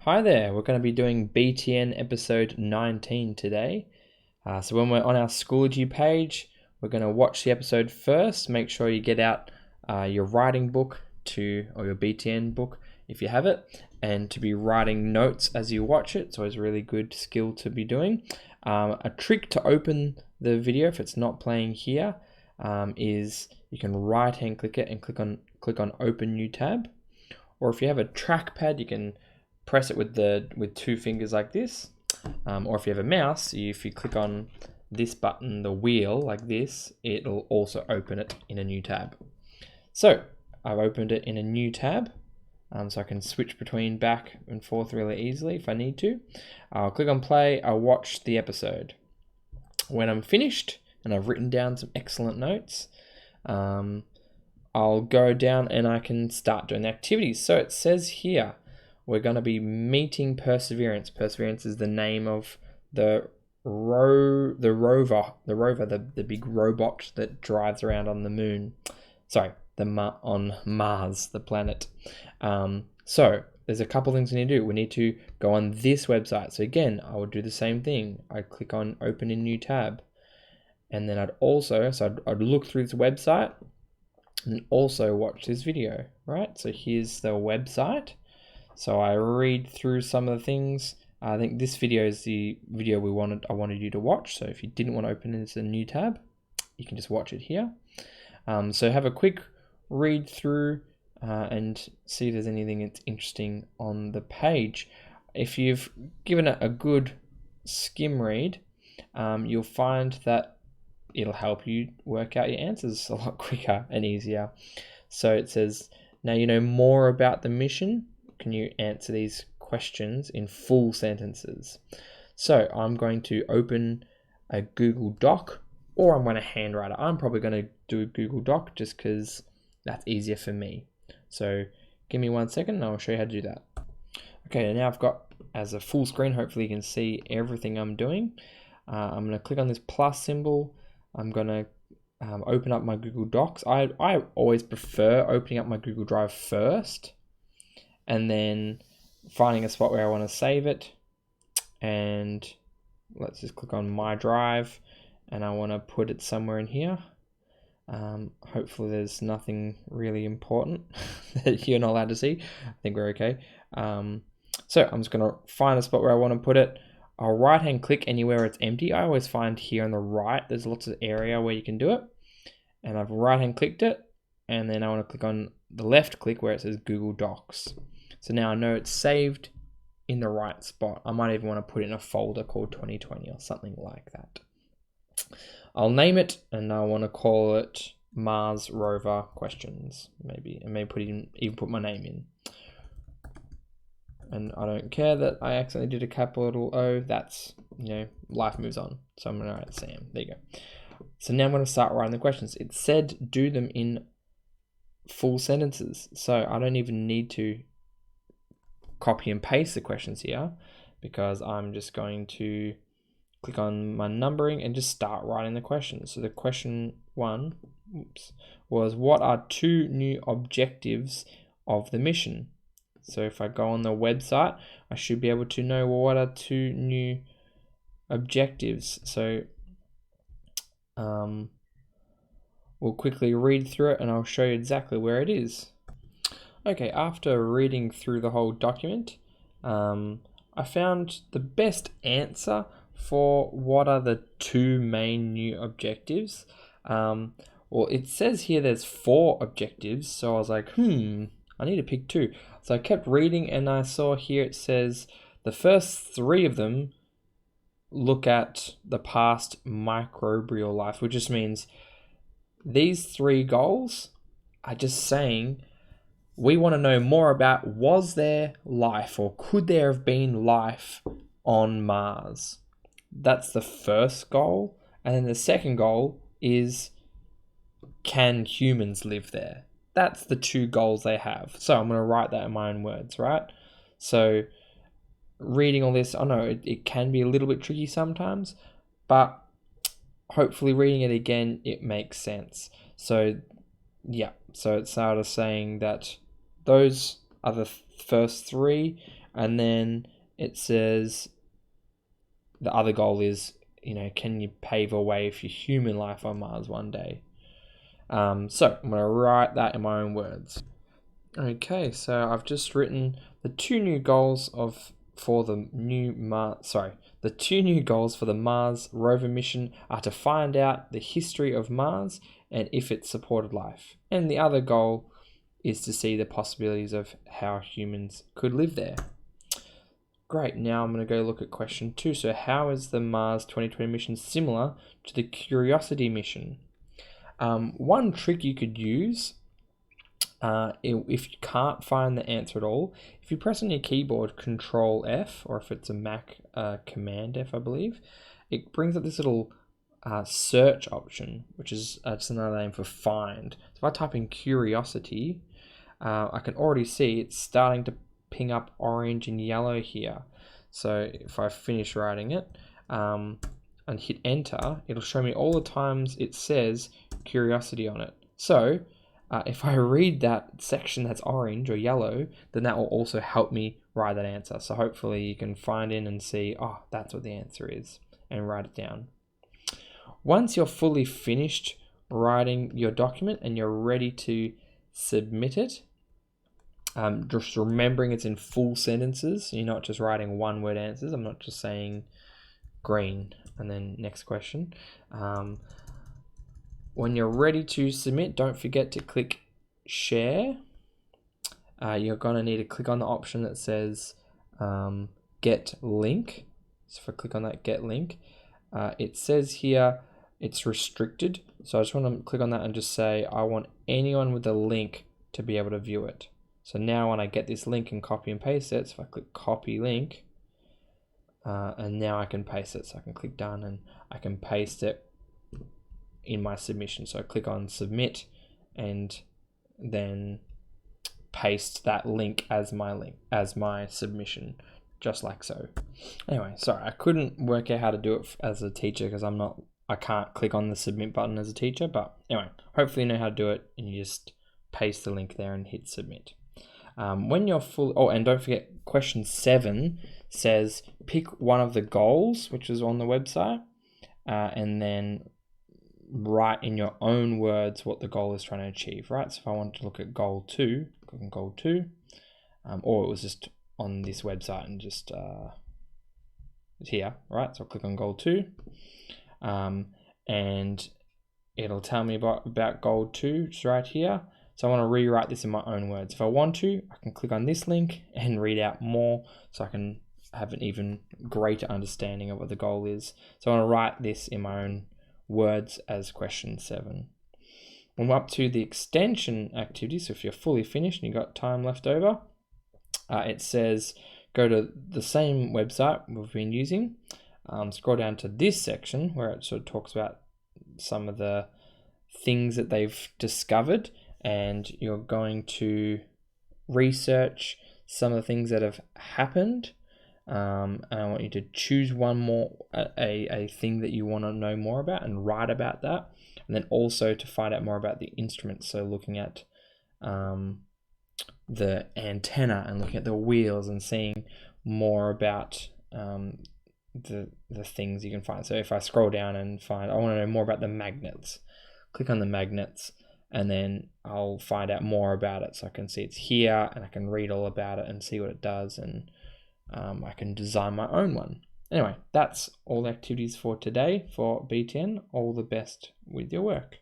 Hi there, we're going to be doing BTN episode 19 today. So when we're on our Schoology page, we're going to watch the episode first. Make sure you get out your writing book or your BTN book if you have it, and to be writing notes as you watch it. It's always a really good skill to be doing. A trick to open the video if it's not playing here is you can right hand click it and click on open new tab. Or if you have a trackpad, you can press it with two fingers like this, or if you have a mouse, if you click on this button, the wheel, like this, it'll also open it in a new tab. So I've opened it in a new tab, so I can switch between back and forth really easily if I need to. I'll click on play, I'll watch the episode. When I'm finished and I've written down some excellent notes, I'll go down and I can start doing the activities. So it says here, we're going to be meeting Perseverance. Perseverance is the name of the Rover, the big robot that drives around on the moon. Sorry, on Mars, the planet. So there's a couple things we need to do. We need to go on this website. So again, I would do the same thing. I click on open in new tab, and then I'd look through this website and also watch this video, right? So here's the website. So I read through some of the things. I think this video is the video I wanted you to watch. So if you didn't want to open it as a new tab, you can just watch it here. So have a quick read through and see if there's anything that's interesting on the page. If you've given it a good skim read, you'll find that it'll help you work out your answers a lot quicker and easier. So it says, now you know more about the mission. Can you answer these questions in full sentences? So I'm going to open a Google Doc, or I'm going to handwrite it. I'm probably going to do a Google Doc just because that's easier for me. So give me 1 second and I'll show you how to do that. Okay, now I've got as a full screen. Hopefully you can see everything I'm doing. I'm going to click on this plus symbol. I'm going to open up my Google Docs. I always prefer opening up my Google Drive first, and then finding a spot where I want to save it. And let's just click on my drive, and I want to put it somewhere in here. Hopefully there's nothing really important that you're not allowed to see. I think we're okay. So I'm just going to find a spot where I want to put it. I'll right hand click anywhere it's empty. I always find here on the right, there's lots of area where you can do it. And I've right hand clicked it. And then I want to click on the left click where it says Google Docs. So now I know it's saved in the right spot. I might even want to put it in a folder called 2020 or something like that. I'll name it, and I want to call it Mars Rover Questions, maybe, and maybe even put my name in. And I don't care that I accidentally did a capital O. That's, life moves on. So I'm going to write Sam. There you go. So now I'm going to start writing the questions. It said do them in full sentences. So I don't even need to copy and paste the questions here, because I'm just going to click on my numbering and just start writing the questions. So the question one was, what are 2 new objectives of the mission? So if I go on the website, I should be able to know, well, what are 2 new objectives? So we'll quickly read through it and I'll show you exactly where it is. Okay, after reading through the whole document, I found the best answer for what are the 2 main new objectives. Well, it says here there's 4 objectives, so I was like, I need to pick 2. So I kept reading and I saw here it says the first 3 of them look at the past microbial life, which just means these 3 goals are just saying we want to know more about, was there life, or could there have been life on Mars? That's the first goal. And then the second goal is, can humans live there? That's the 2 goals they have. So I'm going to write that in my own words, right? So reading all this, I know it can be a little bit tricky sometimes, but hopefully reading it again, it makes sense. So yeah, so it started saying that those are the first 3, And then it says the other goal is, can you pave a way for human life on Mars one day? So I'm going to write that in my own words. Okay, so I've just written the two new goals for the two new goals for the Mars rover mission are to find out the history of Mars and if it supported life. And the other goal is to see the possibilities of how humans could live there. Great, now I'm going to go look at question 2. So how is the Mars 2020 mission similar to the Curiosity mission? One trick you could use, if you can't find the answer at all, if you press on your keyboard Control F, or if it's a Mac, Command F, I believe, it brings up this little search option, which is just another name for find. So if I type in Curiosity, I can already see it's starting to ping up orange and yellow here. So if I finish writing it and hit enter, it'll show me all the times it says Curiosity on it. So if I read that section that's orange or yellow, then that will also help me write that answer. So hopefully you can find in and see, that's what the answer is, and write it down. Once you're fully finished writing your document and you're ready to submit it, just remembering it's in full sentences. You're not just writing one word answers. I'm not just saying green and then next question. When you're ready to submit, don't forget to click share. You're going to need to click on the option that says get link. So if I click on that get link, it says here it's restricted. So I just want to click on that and just say I want anyone with a link to be able to view it. So now when I get this link and copy and paste it, so if I click copy link, and now I can paste it. So I can click done and I can paste it in my submission. So I click on submit and then paste that link as my submission, just like so. Anyway, sorry, I couldn't work out how to do it as a teacher because I can't click on the submit button as a teacher, but anyway, hopefully you know how to do it and you just paste the link there and hit submit. When you're full, and don't forget question 7 says pick one of the goals, which is on the website, and then write in your own words what the goal is trying to achieve, right? So if I wanted to look at goal 2, click on goal 2, or it was just on this website and just here, right? So I'll click on goal 2, and it'll tell me about goal 2, just right here. So I want to rewrite this in my own words. If I want to, I can click on this link and read out more so I can have an even greater understanding of what the goal is. So I want to write this in my own words as question 7. When we're up to the extension activity, so if you're fully finished and you've got time left over, it says go to the same website we've been using, scroll down to this section where it sort of talks about some of the things that they've discovered, and you're going to research some of the things that have happened, and I want you to choose one more, a thing that you want to know more about and write about that, and then also to find out more about the instruments, so looking at the antenna and looking at the wheels and seeing more about the things you can find. So if I scroll down and find, I want to know more about the magnets, click on the magnets, and then I'll find out more about it. So I can see it's here and I can read all about it and see what it does, and I can design my own one. Anyway, that's all the activities for today for BTN. All the best with your work.